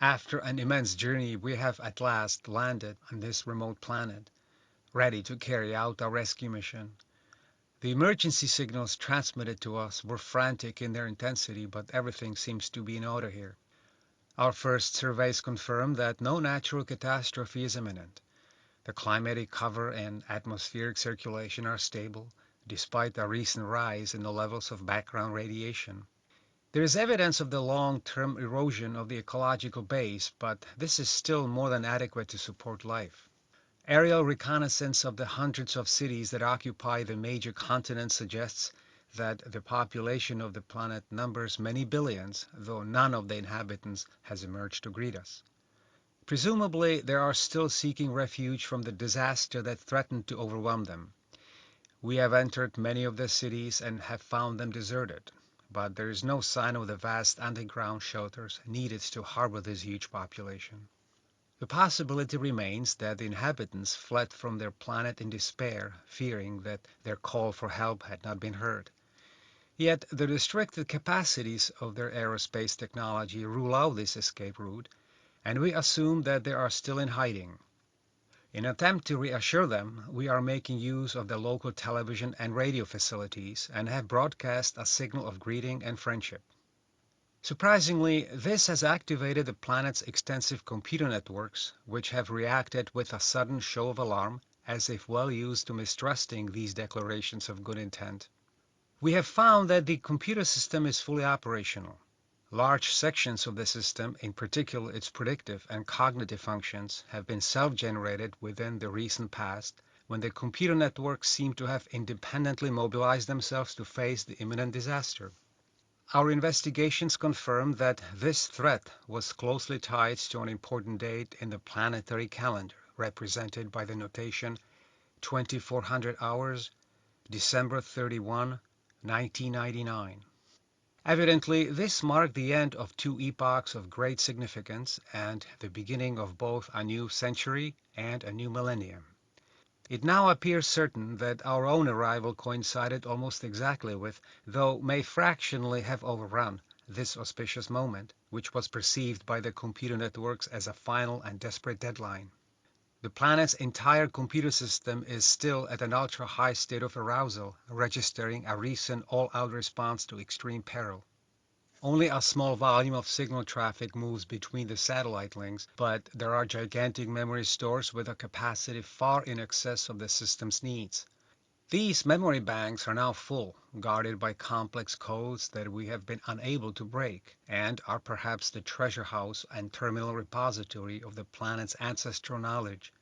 After an immense journey, we have at last landed on this remote planet, ready to carry out our rescue mission. The emergency signals transmitted to us were frantic in their intensity, but everything seems to be in order here. Our first surveys confirm that no natural catastrophe is imminent. The climatic cover and atmospheric circulation are stable, despite a recent rise in the levels of background radiation. There is evidence of the long-term erosion of the ecological base, but this is still more than adequate to support life. Aerial reconnaissance of the hundreds of cities that occupy the major continents suggests that the population of the planet numbers many billions, though none of the inhabitants has emerged to greet us. Presumably, they are still seeking refuge from the disaster that threatened to overwhelm them. We have entered many of the cities and have found them deserted, but there is no sign of the vast underground shelters needed to harbor this huge population. The possibility remains that the inhabitants fled from their planet in despair, fearing that their call for help had not been heard. Yet the restricted capacities of their aerospace technology rule out this escape route, and we assume that they are still in hiding. In an attempt to reassure them, we are making use of the local television and radio facilities and have broadcast a signal of greeting and friendship. Surprisingly, this has activated the planet's extensive computer networks, which have reacted with a sudden show of alarm, as if well used to mistrusting these declarations of good intent. We have found that the computer system is fully operational. Large sections of the system, in particular its predictive and cognitive functions, have been self-generated within the recent past, when the computer networks seem to have independently mobilized themselves to face the imminent disaster. Our investigations confirm that this threat was closely tied to an important date in the planetary calendar, represented by the notation 2400 hours, December 31, 1999. Evidently, this marked the end of two epochs of great significance and the beginning of both a new century and a new millennium. It now appears certain that our own arrival coincided almost exactly with, though may fractionally have overrun, this auspicious moment, which was perceived by the computer networks as a final and desperate deadline. The planet's entire computer system is still at an ultra-high state of arousal, registering a recent all-out response to extreme peril. Only a small volume of signal traffic moves between the satellite links, but there are gigantic memory stores with a capacity far in excess of the system's needs. These memory banks are now full, guarded by complex codes that we have been unable to break, and are perhaps the treasure house and terminal repository of the planet's ancestral knowledge.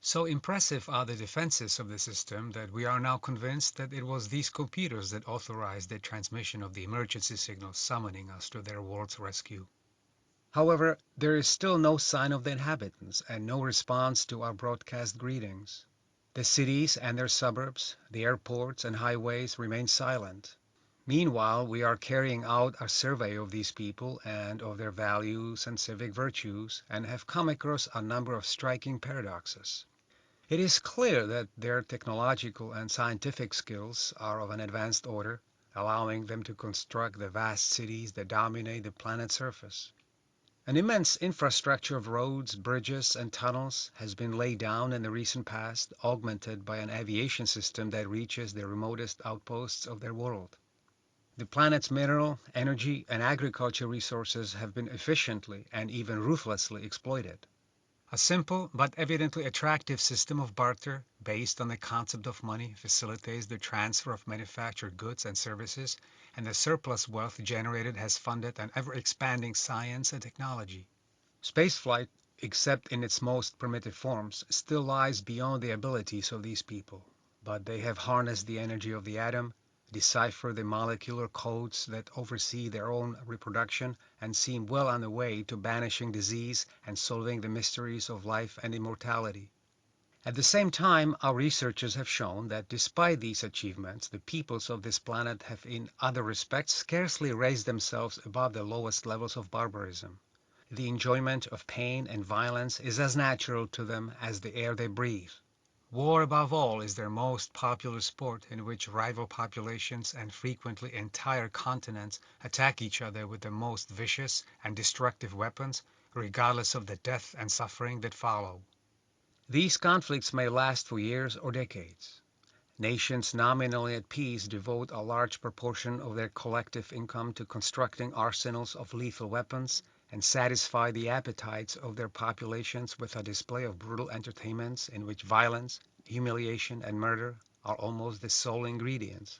So impressive are the defenses of the system that we are now convinced that it was these computers that authorized the transmission of the emergency signals summoning us to their world's rescue. However, there is still no sign of the inhabitants and no response to our broadcast greetings. The cities and their suburbs, the airports and highways remain silent. Meanwhile, we are carrying out a survey of these people and of their values and civic virtues and have come across a number of striking paradoxes. It is clear that their technological and scientific skills are of an advanced order, allowing them to construct the vast cities that dominate the planet's surface. An immense infrastructure of roads, bridges, and tunnels has been laid down in the recent past, augmented by an aviation system that reaches the remotest outposts of their world. The planet's mineral, energy, and agriculture resources have been efficiently and even ruthlessly exploited. A simple but evidently attractive system of barter based on the concept of money facilitates the transfer of manufactured goods and services, and the surplus wealth generated has funded an ever-expanding science and technology. Spaceflight, except in its most primitive forms, still lies beyond the abilities of these people, but they have harnessed the energy of the atom, deciphered the molecular codes that oversee their own reproduction, and seem well on the way to banishing disease and solving the mysteries of life and immortality. At the same time, our researchers have shown that despite these achievements, the peoples of this planet have in other respects scarcely raised themselves above the lowest levels of barbarism. The enjoyment of pain and violence is as natural to them as the air they breathe. War, above all, is their most popular sport, in which rival populations and frequently entire continents attack each other with the most vicious and destructive weapons, regardless of the death and suffering that follow. These conflicts may last for years or decades. Nations nominally at peace devote a large proportion of their collective income to constructing arsenals of lethal weapons and satisfy the appetites of their populations with a display of brutal entertainments in which violence, humiliation, and murder are almost the sole ingredients.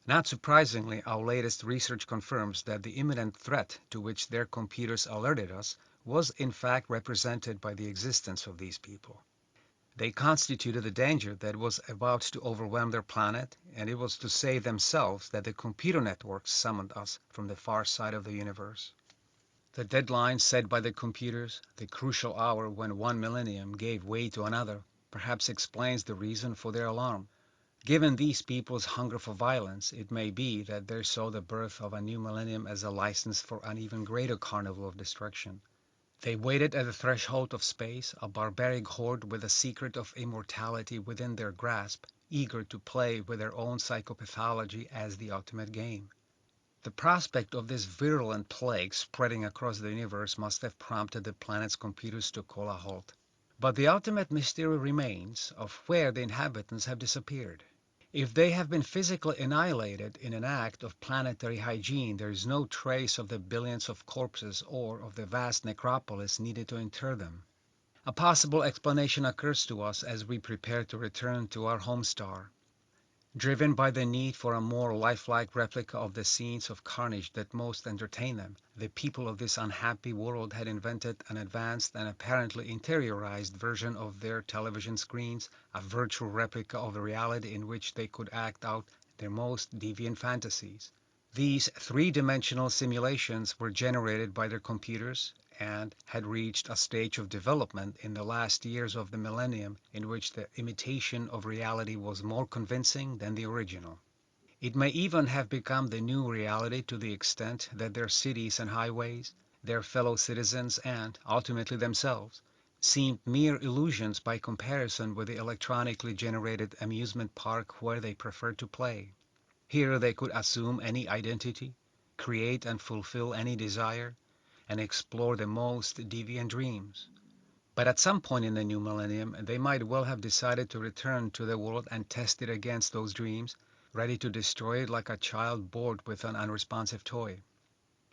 Not surprisingly, our latest research confirms that the imminent threat to which their computers alerted us was in fact represented by the existence of these people. They constituted a danger that was about to overwhelm their planet, and it was to save themselves that the computer networks summoned us from the far side of the universe. The deadline set by the computers, the crucial hour when one millennium gave way to another, perhaps explains the reason for their alarm. Given these people's hunger for violence, it may be that they saw the birth of a new millennium as a license for an even greater carnival of destruction. They waited at the threshold of space, a barbaric horde with the secret of immortality within their grasp, eager to play with their own psychopathology as the ultimate game. The prospect of this virulent plague spreading across the universe must have prompted the planet's computers to call a halt. But the ultimate mystery remains of where the inhabitants have disappeared. If they have been physically annihilated in an act of planetary hygiene, there is no trace of the billions of corpses or of the vast necropolis needed to inter them. A possible explanation occurs to us as we prepare to return to our home star. Driven by the need for a more lifelike replica of the scenes of carnage that most entertain them, the people of this unhappy world had invented an advanced and apparently interiorized version of their television screens, a virtual replica of the reality in which they could act out their most deviant fantasies. These three-dimensional simulations were generated by their computers and had reached a stage of development in the last years of the millennium in which the imitation of reality was more convincing than the original. It may even have become the new reality to the extent that their cities and highways, their fellow citizens, and ultimately themselves, seemed mere illusions by comparison with the electronically generated amusement park where they preferred to play. Here they could assume any identity, create and fulfill any desire, and explore the most deviant dreams. But at some point in the new millennium, they might well have decided to return to the world and test it against those dreams, ready to destroy it like a child bored with an unresponsive toy.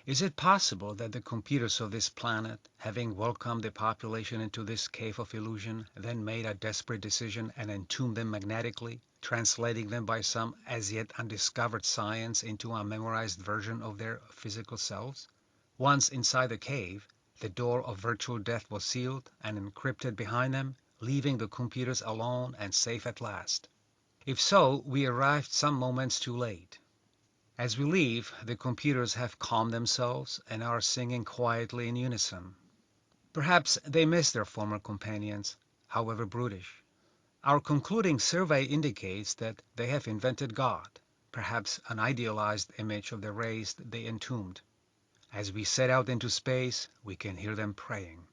Is it possible that the computers of this planet, having welcomed the population into this cave of illusion, then made a desperate decision and entombed them magnetically, translating them by some as yet undiscovered science into a memorized version of their physical selves? Once inside the cave, the door of virtual death was sealed and encrypted behind them, leaving the computers alone and safe at last. If so, we arrived some moments too late. As we leave, the computers have calmed themselves and are singing quietly in unison. Perhaps they miss their former companions, however brutish. Our concluding survey indicates that they have invented God, perhaps an idealized image of the race they entombed. As we set out into space, we can hear them praying.